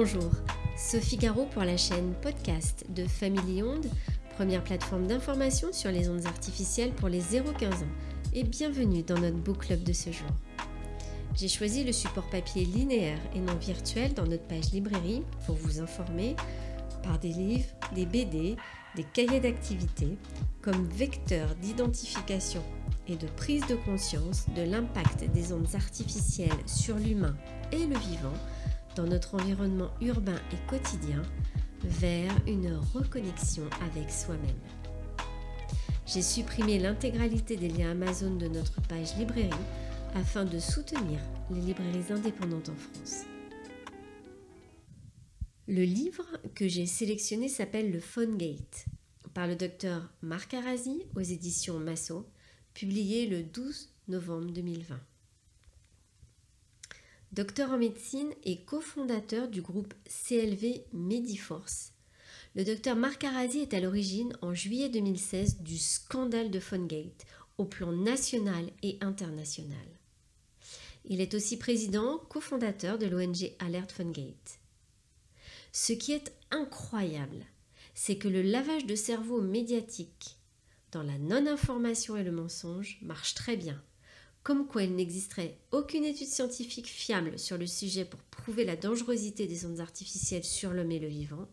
Bonjour, Sophie Garot pour la chaîne podcast de Family Onde, première plateforme d'information sur les ondes artificielles pour les 0-15 ans, et bienvenue dans notre book club de ce jour. J'ai choisi le support papier linéaire et non virtuel dans notre page librairie pour vous informer par des livres, des BD, des cahiers d'activités comme vecteur d'identification et de prise de conscience de l'impact des ondes artificielles sur l'humain et le vivant dans notre environnement urbain et quotidien vers une reconnexion avec soi-même. J'ai supprimé l'intégralité des liens Amazon de notre page librairie afin de soutenir les librairies indépendantes en France. Le livre que j'ai sélectionné s'appelle Le PhoneGate par le docteur Marc Arasi aux éditions Massot, publié le 12 novembre 2020. Docteur en médecine et cofondateur du groupe CLV Mediforce, le docteur Marc Arasi est à l'origine en juillet 2016 du scandale de PhoneGate au plan national et international. Il est aussi président, cofondateur de l'ONG Alert PhoneGate. Ce qui est incroyable, c'est que le lavage de cerveau médiatique dans la non-information et le mensonge marche très bien, comme quoi il n'existerait aucune étude scientifique fiable sur le sujet pour prouver la dangerosité des ondes artificielles sur l'homme et le vivant,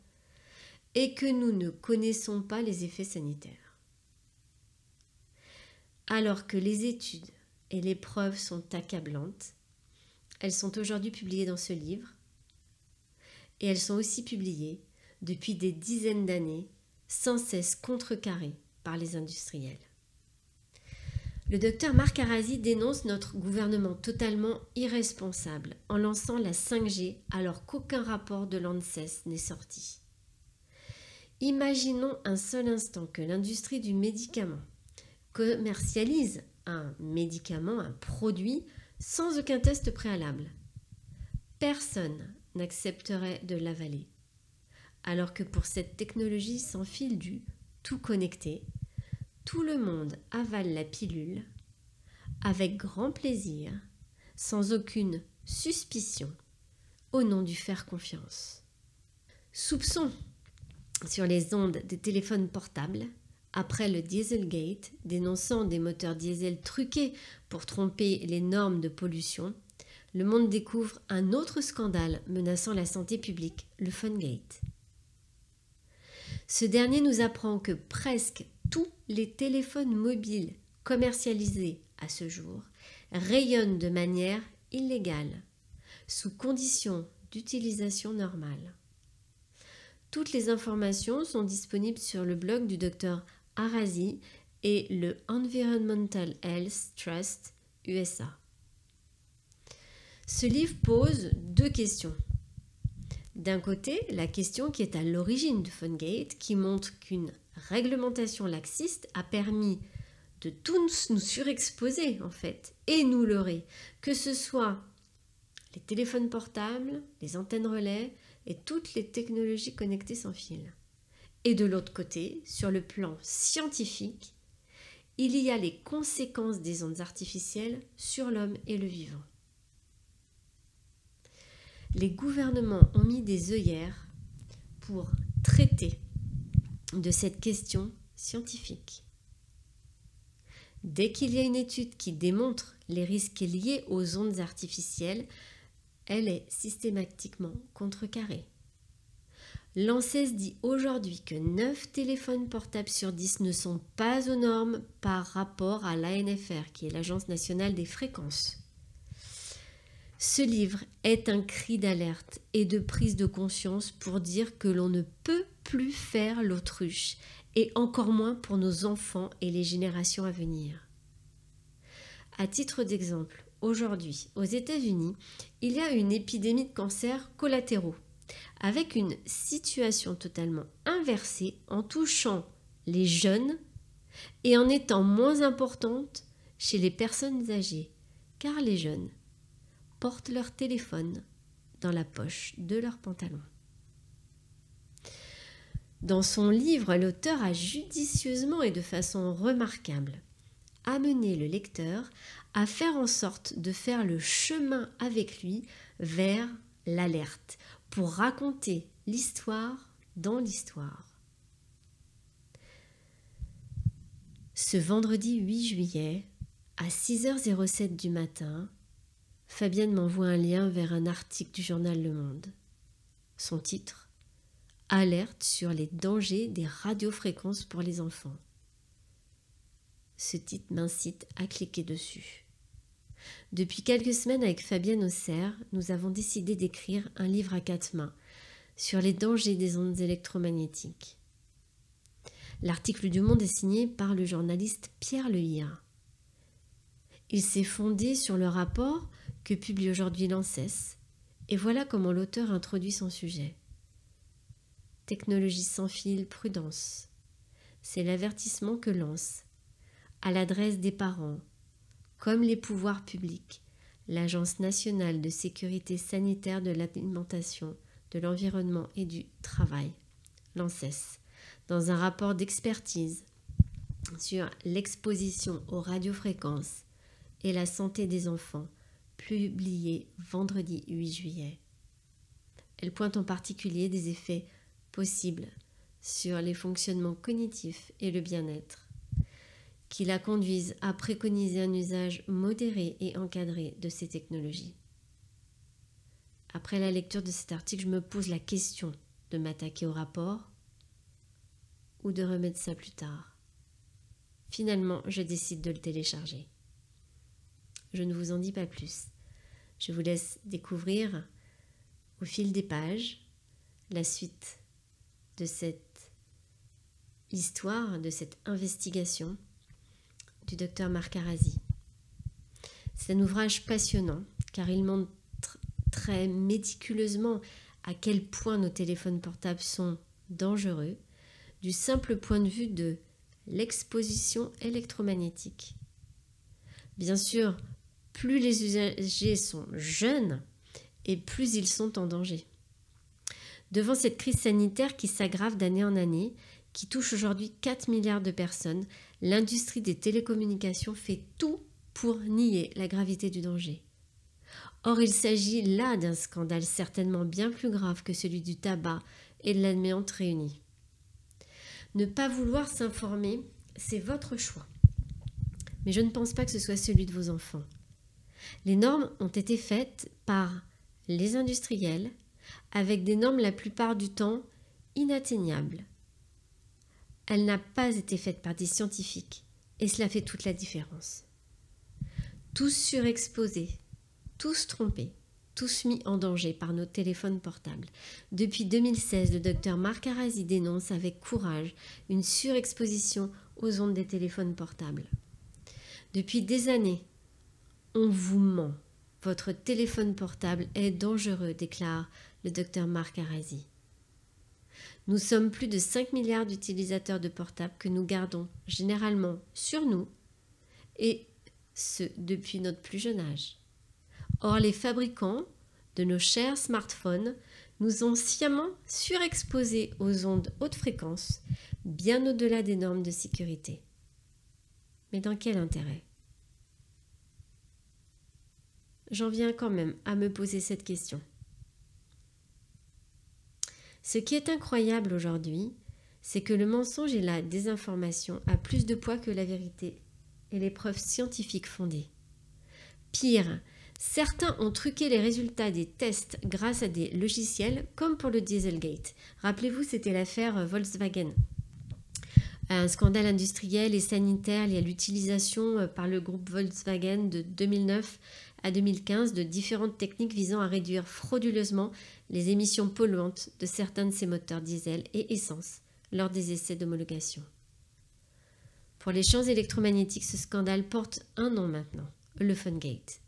et que nous ne connaissons pas les effets sanitaires. Alors que les études et les preuves sont accablantes, elles sont aujourd'hui publiées dans ce livre, et elles sont aussi publiées depuis des dizaines d'années, sans cesse contrecarrées par les industriels. Le docteur Marc Arasi dénonce notre gouvernement totalement irresponsable en lançant la 5G alors qu'aucun rapport de l'ANSES n'est sorti. Imaginons un seul instant que l'industrie du médicament commercialise un médicament, un produit, sans aucun test préalable. Personne n'accepterait de l'avaler. Alors que pour cette technologie sans fil du tout connecté, tout le monde avale la pilule avec grand plaisir, sans aucune suspicion, au nom du faire confiance. Soupçons sur les ondes des téléphones portables, après le Dieselgate, dénonçant des moteurs diesel truqués pour tromper les normes de pollution, le monde découvre un autre scandale menaçant la santé publique, le PhoneGate. Ce dernier nous apprend que presque tous les téléphones mobiles commercialisés à ce jour rayonnent de manière illégale, sous conditions d'utilisation normale. Toutes les informations sont disponibles sur le blog du Dr Arasi et le Environmental Health Trust USA. Ce livre pose deux questions. D'un côté, la question qui est à l'origine du PhoneGate, qui montre qu'une réglementation laxiste a permis de tous nous surexposer en fait et nous leurrer, que ce soit les téléphones portables, les antennes relais et toutes les technologies connectées sans fil. Et de l'autre côté, sur le plan scientifique, il y a les conséquences des ondes artificielles sur l'homme et le vivant. Les gouvernements ont mis des œillères pour traiter de cette question scientifique. Dès qu'il y a une étude qui démontre les risques liés aux ondes artificielles, elle est systématiquement contrecarrée. L'ANSES dit aujourd'hui que 9 téléphones portables sur 10 ne sont pas aux normes par rapport à l'ANFR, qui est l'Agence nationale des fréquences. Ce livre est un cri d'alerte et de prise de conscience pour dire que l'on ne peut plus faire l'autruche, et encore moins pour nos enfants et les générations à venir. À titre d'exemple, aujourd'hui, aux États-Unis, il y a une épidémie de cancers collatéraux, avec une situation totalement inversée en touchant les jeunes et en étant moins importante chez les personnes âgées, car les jeunes portent leur téléphone dans la poche de leur pantalon. Dans son livre, l'auteur a judicieusement et de façon remarquable amené le lecteur à faire en sorte de faire le chemin avec lui vers l'alerte, pour raconter l'histoire dans l'histoire. Ce vendredi 8 juillet, à 6h07 du matin, Fabienne m'envoie un lien vers un article du journal Le Monde. Son titre : Alerte sur les dangers des radiofréquences pour les enfants. Ce titre m'incite à cliquer dessus. Depuis quelques semaines, avec Fabienne Auxerre, nous avons décidé d'écrire un livre à 4 mains sur les dangers des ondes électromagnétiques. L'article du Monde est signé par le journaliste Pierre Lehir. Il s'est fondé sur le rapport que publie aujourd'hui l'ANSES, et voilà comment l'auteur introduit son sujet. Technologie sans fil, prudence. C'est l'avertissement que lance, à l'adresse des parents, comme les pouvoirs publics, l'Agence nationale de sécurité sanitaire de l'alimentation, de l'environnement et du travail, l'ANSES, dans un rapport d'expertise sur l'exposition aux radiofréquences et la santé des enfants, publié vendredi 8 juillet. Elle pointe en particulier des effets possibles sur les fonctionnements cognitifs et le bien-être, qui la conduisent à préconiser un usage modéré et encadré de ces technologies. Après la lecture de cet article, je me pose la question de m'attaquer au rapport ou de remettre ça plus tard. Finalement, je décide de le télécharger. Je ne vous en dis pas plus. Je vous laisse découvrir au fil des pages la suite de cette histoire, de cette investigation du docteur Marc Arasi. C'est un ouvrage passionnant car il montre très méticuleusement à quel point nos téléphones portables sont dangereux, du simple point de vue de l'exposition électromagnétique. Bien sûr, plus les usagers sont jeunes et plus ils sont en danger. Devant cette crise sanitaire qui s'aggrave d'année en année, qui touche aujourd'hui 4 milliards de personnes, l'industrie des télécommunications fait tout pour nier la gravité du danger. Or, il s'agit là d'un scandale certainement bien plus grave que celui du tabac et de l'amiante réunis. Ne pas vouloir s'informer, c'est votre choix. Mais je ne pense pas que ce soit celui de vos enfants. Les normes ont été faites par les industriels, avec des normes la plupart du temps inatteignables. Elle n'a pas été faite par des scientifiques, et cela fait toute la différence. Tous surexposés, tous trompés, tous mis en danger par nos téléphones portables. Depuis 2016, le docteur Marc Arasi dénonce avec courage une surexposition aux ondes des téléphones portables. Depuis des années, on vous ment. Votre téléphone portable est dangereux, déclare le docteur Marc Arasi. Nous sommes plus de 5 milliards d'utilisateurs de portables que nous gardons généralement sur nous, et ce depuis notre plus jeune âge. Or, les fabricants de nos chers smartphones nous ont sciemment surexposés aux ondes haute fréquence, bien au-delà des normes de sécurité. Mais dans quel intérêt ? J'en viens quand même à me poser cette question. Ce qui est incroyable aujourd'hui, c'est que le mensonge et la désinformation a plus de poids que la vérité et les preuves scientifiques fondées. Pire, certains ont truqué les résultats des tests grâce à des logiciels comme pour le Dieselgate. Rappelez-vous, c'était l'affaire Volkswagen. Un scandale industriel et sanitaire lié à l'utilisation par le groupe Volkswagen de 2009 à 2015 de différentes techniques visant à réduire frauduleusement les émissions polluantes de certains de ses moteurs diesel et essence lors des essais d'homologation. Pour les champs électromagnétiques, ce scandale porte un nom maintenant, le Fungate.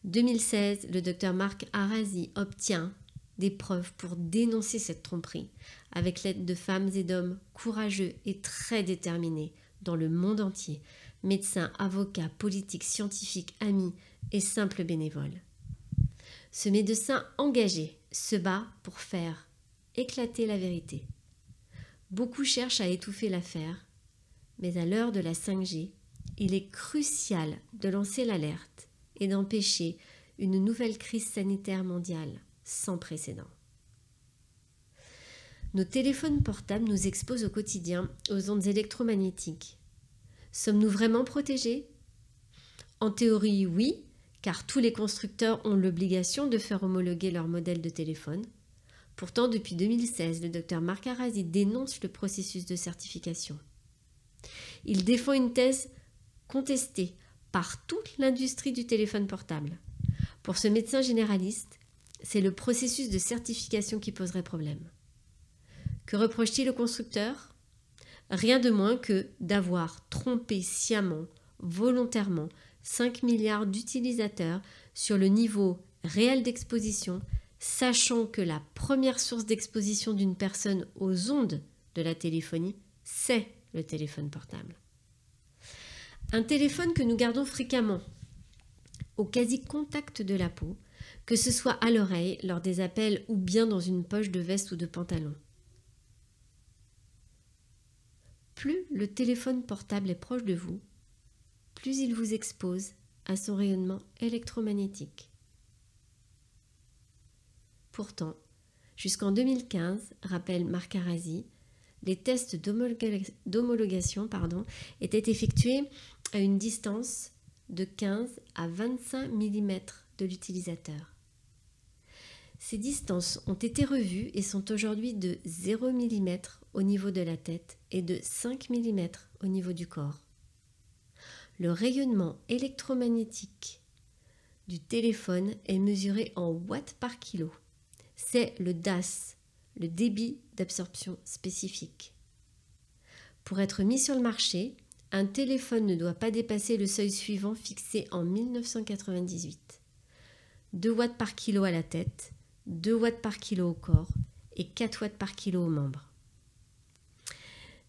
2016, le docteur Marc Arasi obtient des preuves pour dénoncer cette tromperie, avec l'aide de femmes et d'hommes courageux et très déterminés dans le monde entier, médecins, avocats, politiques, scientifiques, amis et simples bénévoles. Ce médecin engagé se bat pour faire éclater la vérité. Beaucoup cherchent à étouffer l'affaire, mais à l'heure de la 5G, il est crucial de lancer l'alerte et d'empêcher une nouvelle crise sanitaire mondiale, sans précédent. Nos téléphones portables nous exposent au quotidien aux ondes électromagnétiques. Sommes-nous vraiment protégés ? En théorie, oui, car tous les constructeurs ont l'obligation de faire homologuer leur modèle de téléphone. Pourtant, depuis 2016, le docteur Marc Arasi dénonce le processus de certification. Il défend une thèse contestée par toute l'industrie du téléphone portable. Pour ce médecin généraliste, c'est le processus de certification qui poserait problème. Que reproche-t-il au constructeur ? Rien de moins que d'avoir trompé sciemment, volontairement, 5 milliards d'utilisateurs sur le niveau réel d'exposition, sachant que la première source d'exposition d'une personne aux ondes de la téléphonie, c'est le téléphone portable. Un téléphone que nous gardons fréquemment, au quasi-contact de la peau, que ce soit à l'oreille, lors des appels ou bien dans une poche de veste ou de pantalon. Plus le téléphone portable est proche de vous, plus il vous expose à son rayonnement électromagnétique. Pourtant, jusqu'en 2015, rappelle Marc Arasi, les tests d'homologation étaient effectués à une distance de 15 à 25 mm de l'utilisateur. Ces distances ont été revues et sont aujourd'hui de 0 mm au niveau de la tête et de 5 mm au niveau du corps. Le rayonnement électromagnétique du téléphone est mesuré en watts par kilo. C'est le DAS, le débit d'absorption spécifique. Pour être mis sur le marché, un téléphone ne doit pas dépasser le seuil suivant fixé en 1998. 2 watts par kilo à la tête, 2 watts par kilo au corps et 4 watts par kilo aux membres.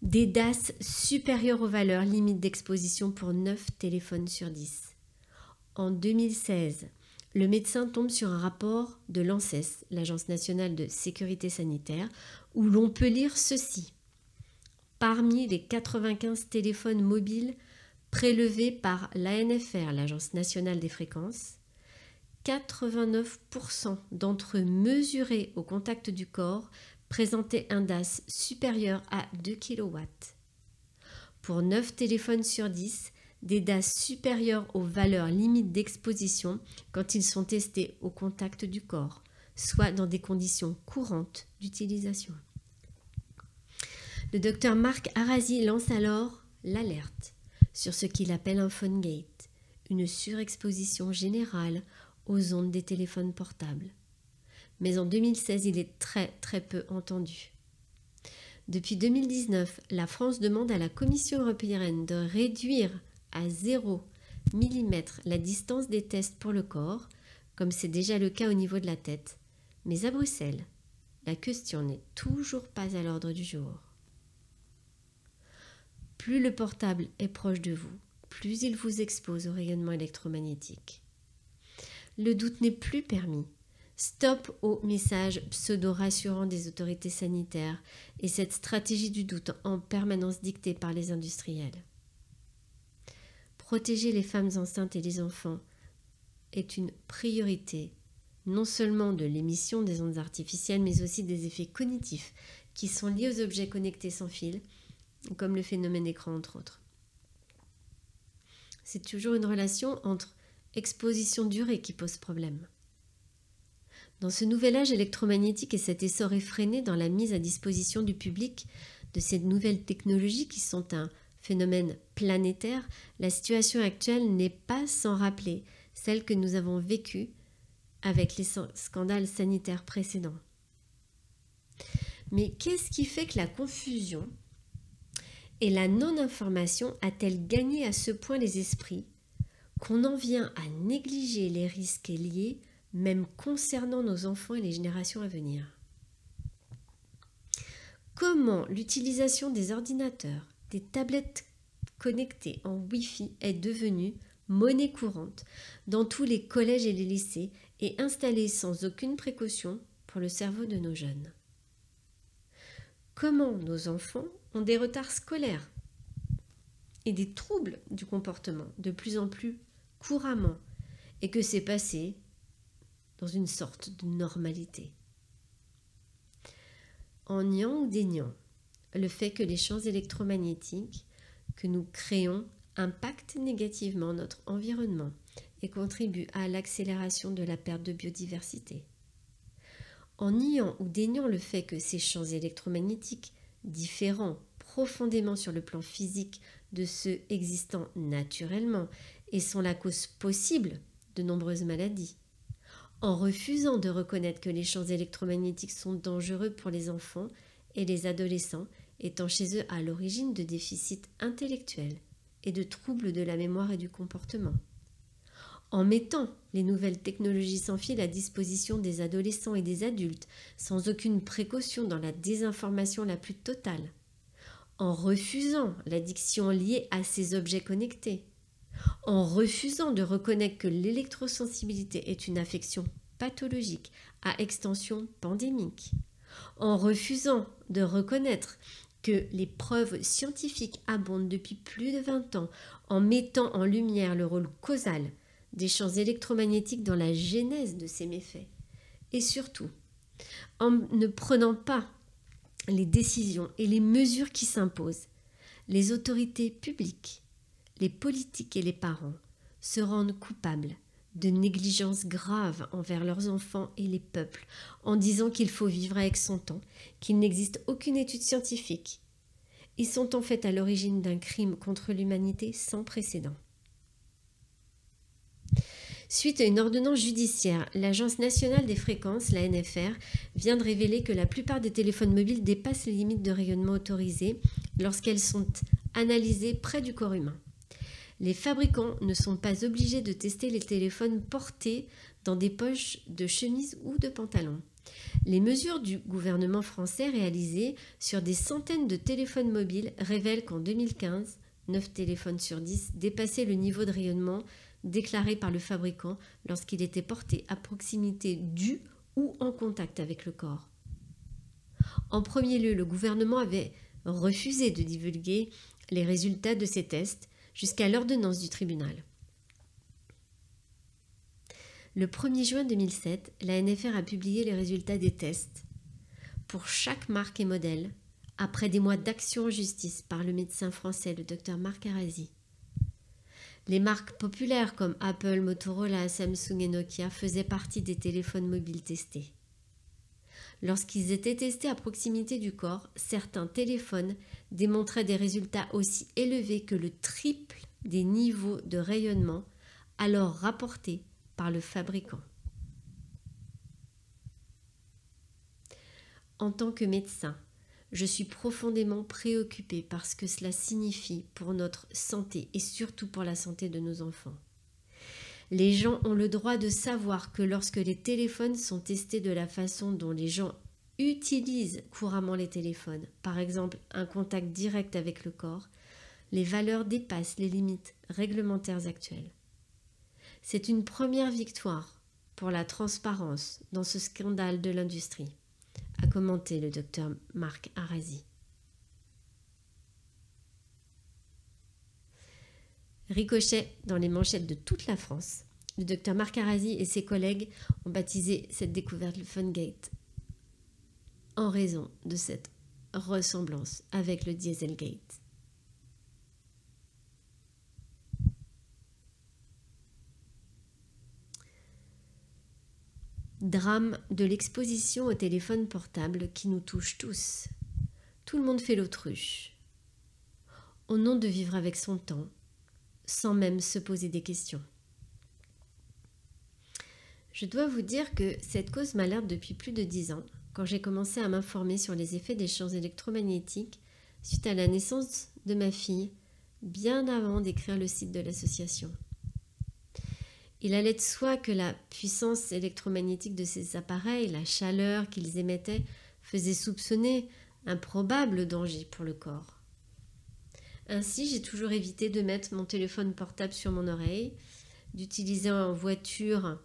Des DAS supérieurs aux valeurs limites d'exposition pour 9 téléphones sur 10. En 2016, le médecin tombe sur un rapport de l'ANSES, l'Agence nationale de sécurité sanitaire, où l'on peut lire ceci. Parmi les 95 téléphones mobiles prélevés par l'ANFR, l'Agence nationale des fréquences, 89% d'entre eux mesurés au contact du corps présentaient un DAS supérieur à 2 kW. Pour 9 téléphones sur 10, des DAS supérieurs aux valeurs limites d'exposition quand ils sont testés au contact du corps, soit dans des conditions courantes d'utilisation. Le docteur Marc Arasi lance alors l'alerte sur ce qu'il appelle un phone gate, une surexposition générale aux ondes des téléphones portables. Mais en 2016, il est très peu entendu. Depuis 2019, la France demande à la Commission européenne de réduire à 0 mm la distance des tests pour le corps, comme c'est déjà le cas au niveau de la tête. Mais à Bruxelles, la question n'est toujours pas à l'ordre du jour. Plus le portable est proche de vous, plus il vous expose au rayonnement électromagnétique. Le doute n'est plus permis. Stop aux messages pseudo-rassurants des autorités sanitaires et cette stratégie du doute en permanence dictée par les industriels. Protéger les femmes enceintes et les enfants est une priorité, non seulement de l'émission des ondes artificielles, mais aussi des effets cognitifs qui sont liés aux objets connectés sans fil, comme le phénomène écran entre autres. C'est toujours une relation entre exposition durée qui pose problème. Dans ce nouvel âge électromagnétique et cet essor effréné dans la mise à disposition du public de ces nouvelles technologies qui sont un phénomène planétaire, la situation actuelle n'est pas sans rappeler celle que nous avons vécue avec les scandales sanitaires précédents. Mais qu'est-ce qui fait que la confusion et la non-information a-t-elle gagné à ce point les esprits qu'on en vient à négliger les risques liés, même concernant nos enfants et les générations à venir? Comment l'utilisation des ordinateurs, des tablettes connectées en Wi-Fi est devenue monnaie courante dans tous les collèges et les lycées et installée sans aucune précaution pour le cerveau de nos jeunes? Comment nos enfants ont des retards scolaires et des troubles du comportement de plus en plus couramment et que c'est passé dans une sorte de normalité. En niant ou déniant le fait que les champs électromagnétiques que nous créons impactent négativement notre environnement et contribuent à l'accélération de la perte de biodiversité. En niant ou déniant le fait que ces champs électromagnétiques, différents profondément sur le plan physique de ceux existant naturellement et sont la cause possible de nombreuses maladies. En refusant de reconnaître que les champs électromagnétiques sont dangereux pour les enfants et les adolescents, étant chez eux à l'origine de déficits intellectuels et de troubles de la mémoire et du comportement. En mettant les nouvelles technologies sans fil à disposition des adolescents et des adultes sans aucune précaution dans la désinformation la plus totale. En refusant l'addiction liée à ces objets connectés. En refusant de reconnaître que l'électrosensibilité est une affection pathologique à extension pandémique. En refusant de reconnaître que les preuves scientifiques abondent depuis plus de 20 ans en mettant en lumière le rôle causal des champs électromagnétiques dans la genèse de ces méfaits. Et surtout, en ne prenant pas les décisions et les mesures qui s'imposent, les autorités publiques, les politiques et les parents se rendent coupables de négligences graves envers leurs enfants et les peuples en disant qu'il faut vivre avec son temps, qu'il n'existe aucune étude scientifique. Ils sont en fait à l'origine d'un crime contre l'humanité sans précédent. Suite à une ordonnance judiciaire, l'Agence nationale des fréquences, la NFR, vient de révéler que la plupart des téléphones mobiles dépassent les limites de rayonnement autorisées lorsqu'elles sont analysées près du corps humain. Les fabricants ne sont pas obligés de tester les téléphones portés dans des poches de chemise ou de pantalon. Les mesures du gouvernement français réalisées sur des centaines de téléphones mobiles révèlent qu'en 2015, 9 téléphones sur 10 dépassaient le niveau de rayonnement déclaré par le fabricant lorsqu'il était porté à proximité du ou en contact avec le corps. En premier lieu, le gouvernement avait refusé de divulguer les résultats de ces tests jusqu'à l'ordonnance du tribunal. Le 1er juin 2007, la NFR a publié les résultats des tests pour chaque marque et modèle après des mois d'action en justice par le médecin français, le Dr Marc Arasi. Les marques populaires comme Apple, Motorola, Samsung et Nokia faisaient partie des téléphones mobiles testés. Lorsqu'ils étaient testés à proximité du corps, certains téléphones démontraient des résultats aussi élevés que le triple des niveaux de rayonnement alors rapportés par le fabricant. En tant que médecin, je suis profondément préoccupée par ce que cela signifie pour notre santé et surtout pour la santé de nos enfants. Les gens ont le droit de savoir que lorsque les téléphones sont testés de la façon dont les gens utilisent couramment les téléphones, par exemple un contact direct avec le corps, les valeurs dépassent les limites réglementaires actuelles. C'est une première victoire pour la transparence dans ce scandale de l'industrie, a commenté le docteur Marc Arasi. Ricochet dans les manchettes de toute la France, le docteur Marc Arasi et ses collègues ont baptisé cette découverte le Fungate en raison de cette ressemblance avec le Dieselgate. Drame de l'exposition au téléphone portable qui nous touche tous. Tout le monde fait l'autruche, au nom de vivre avec son temps, sans même se poser des questions. Je dois vous dire que cette cause m'alerte depuis plus de 10 ans, quand j'ai commencé à m'informer sur les effets des champs électromagnétiques suite à la naissance de ma fille, bien avant d'écrire le site de l'association. Il allait de soi que la puissance électromagnétique de ces appareils, la chaleur qu'ils émettaient, faisait soupçonner un probable danger pour le corps. Ainsi, j'ai toujours évité de mettre mon téléphone portable sur mon oreille, d'utiliser en voiture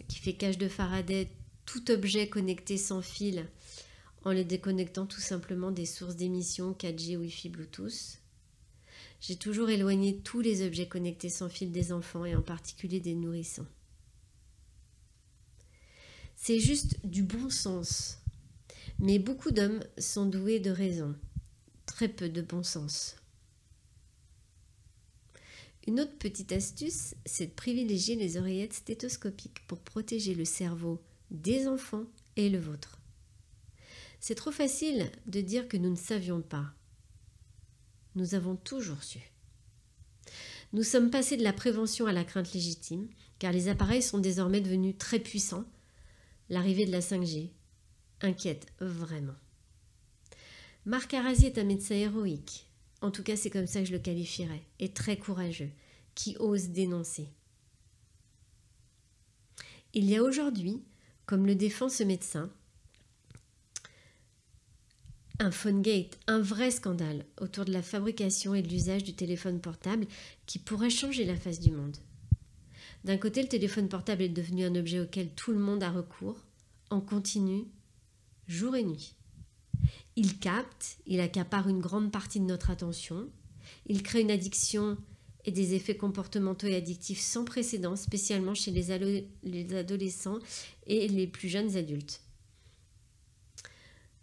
qui fait cage de Faraday tout objet connecté sans fil en les déconnectant tout simplement des sources d'émission 4G, Wi-Fi, Bluetooth. J'ai toujours éloigné tous les objets connectés sans fil des enfants et en particulier des nourrissons. C'est juste du bon sens. Mais beaucoup d'hommes sont doués de raison, très peu de bon sens. Une autre petite astuce, c'est de privilégier les oreillettes stéthoscopiques pour protéger le cerveau des enfants et le vôtre. C'est trop facile de dire que nous ne savions pas. Nous avons toujours su. Nous sommes passés de la prévention à la crainte légitime, car les appareils sont désormais devenus très puissants. L'arrivée de la 5G inquiète vraiment. Marc Arasi est un médecin héroïque, en tout cas c'est comme ça que je le qualifierais, et très courageux, qui ose dénoncer. Il y a aujourd'hui, comme le défend ce médecin, un PhoneGate, un vrai scandale autour de la fabrication et de l'usage du téléphone portable qui pourrait changer la face du monde. D'un côté, le téléphone portable est devenu un objet auquel tout le monde a recours, en continu, jour et nuit. Il capte, il accapare une grande partie de notre attention, il crée une addiction et des effets comportementaux et addictifs sans précédent, spécialement chez les adolescents et les plus jeunes adultes.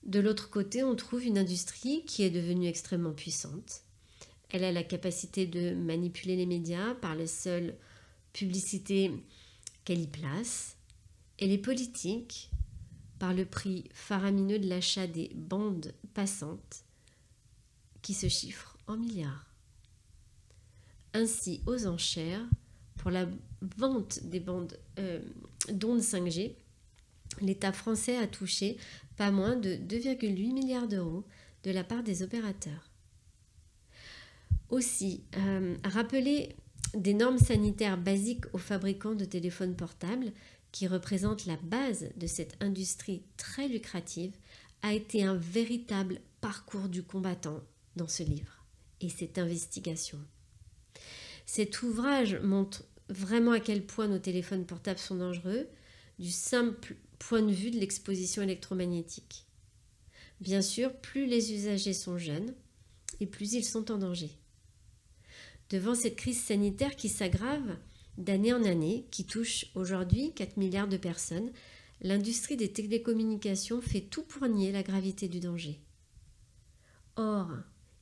De l'autre côté, on trouve une industrie qui est devenue extrêmement puissante. Elle a la capacité de manipuler les médias par la seule publicité qu'elle y place, et les politiques par le prix faramineux de l'achat des bandes passantes qui se chiffrent en milliards. Ainsi, aux enchères, pour la vente des bandes d'ondes 5G, l'État français a touché pas moins de 2,8 milliards d'euros de la part des opérateurs. Aussi, rappeler des normes sanitaires basiques aux fabricants de téléphones portables, qui représentent la base de cette industrie très lucrative, a été un véritable parcours du combattant dans ce livre et cette investigation. Cet ouvrage montre vraiment à quel point nos téléphones portables sont dangereux, du simple point de vue de l'exposition électromagnétique. Bien sûr, plus les usagers sont jeunes et plus ils sont en danger. Devant cette crise sanitaire qui s'aggrave d'année en année, qui touche aujourd'hui 4 milliards de personnes, l'industrie des télécommunications fait tout pour nier la gravité du danger. Or,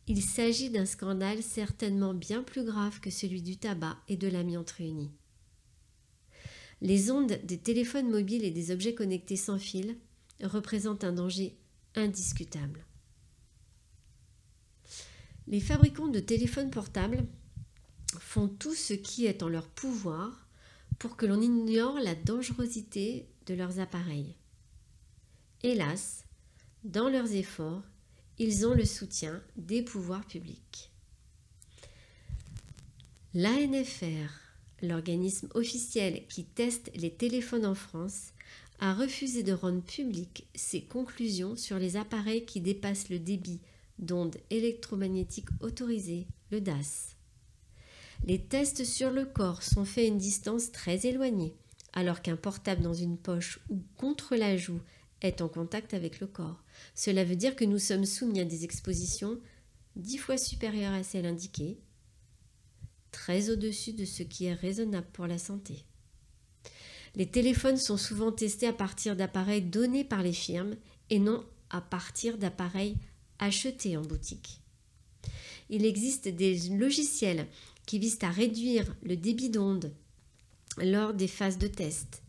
il s'agit d'un scandale certainement bien plus grave que celui du tabac et de l'amiante réunis. Les ondes des téléphones mobiles et des objets connectés sans fil représentent un danger indiscutable. Les fabricants de téléphones portables font tout ce qui est en leur pouvoir pour que l'on ignore la dangerosité de leurs appareils. Hélas, dans leurs efforts, ils ont le soutien des pouvoirs publics. L'ANFR, l'organisme officiel qui teste les téléphones en France, a refusé de rendre publiques ses conclusions sur les appareils qui dépassent le débit d'ondes électromagnétiques autorisées, le DAS. Les tests sur le corps sont faits à une distance très éloignée, alors qu'un portable dans une poche ou contre la joue est en contact avec le corps. Cela veut dire que nous sommes soumis à des expositions 10 fois supérieures à celles indiquées, très au-dessus de ce qui est raisonnable pour la santé. Les téléphones sont souvent testés à partir d'appareils donnés par les firmes et non à partir d'appareils achetés en boutique. Il existe des logiciels qui visent à réduire le débit d'onde lors des phases de test.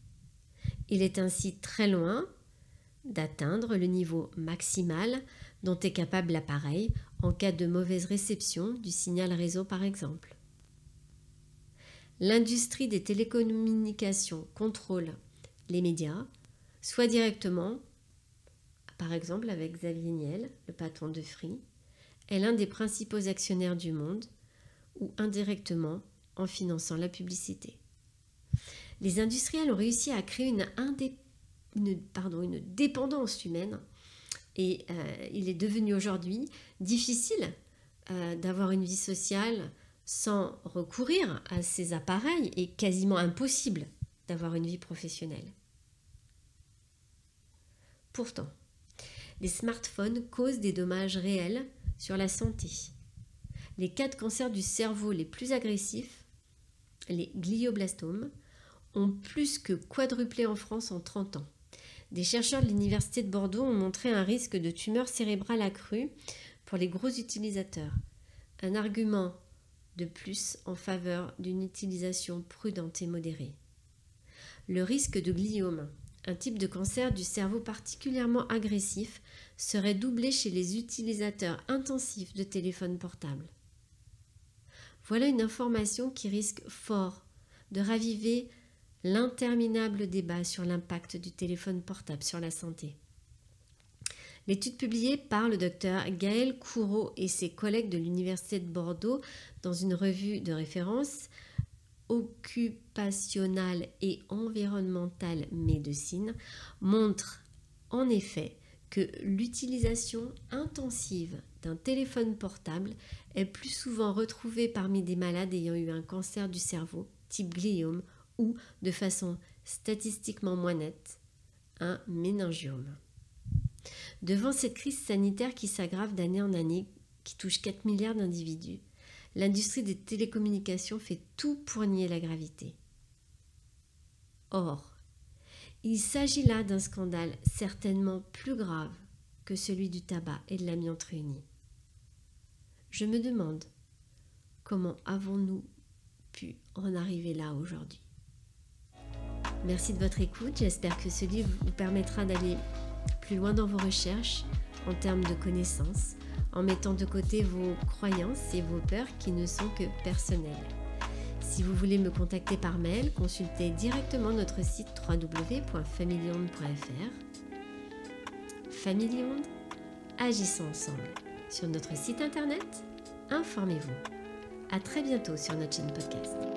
Il est ainsi très loin d'atteindre le niveau maximal dont est capable l'appareil en cas de mauvaise réception du signal réseau par exemple. L'industrie des télécommunications contrôle les médias, soit directement, par exemple avec Xavier Niel, le patron de Free, est l'un des principaux actionnaires du monde, ou indirectement en finançant la publicité. Les industriels ont réussi à créer une dépendance humaine et il est devenu aujourd'hui difficile d'avoir une vie sociale sans recourir à ces appareils et quasiment impossible d'avoir une vie professionnelle. Pourtant, les smartphones causent des dommages réels sur la santé. Les cas de cancer du cerveau les plus agressifs, les glioblastomes, ont plus que quadruplé en France en 30 ans. Des chercheurs de l'Université de Bordeaux ont montré un risque de tumeur cérébrale accru pour les gros utilisateurs. Un argument de plus en faveur d'une utilisation prudente et modérée. Le risque de gliome, un type de cancer du cerveau particulièrement agressif, serait doublé chez les utilisateurs intensifs de téléphones portables. Voilà une information qui risque fort de raviver l'interminable débat sur l'impact du téléphone portable sur la santé. L'étude publiée par le docteur Gaël Coureau et ses collègues de l'Université de Bordeaux dans une revue de référence Occupational et Environmental Medicine montre en effet que l'utilisation intensive d'un téléphone portable est plus souvent retrouvée parmi des malades ayant eu un cancer du cerveau, type gliome, ou, de façon statistiquement moins nette, un méningiome. Devant cette crise sanitaire qui s'aggrave d'année en année, qui touche 4 milliards d'individus, l'industrie des télécommunications fait tout pour nier la gravité. Or, il s'agit là d'un scandale certainement plus grave que celui du tabac et de l'amiante réunis. Je me demande comment avons-nous pu en arriver là aujourd'hui. Merci de votre écoute, j'espère que ce livre vous permettra d'aller plus loin dans vos recherches en termes de connaissances, en mettant de côté vos croyances et vos peurs qui ne sont que personnelles. Si vous voulez me contacter par mail, consultez directement notre site www.familionde.fr. Familionde, agissons ensemble. Sur notre site internet, informez-vous. À très bientôt sur notre chaîne podcast.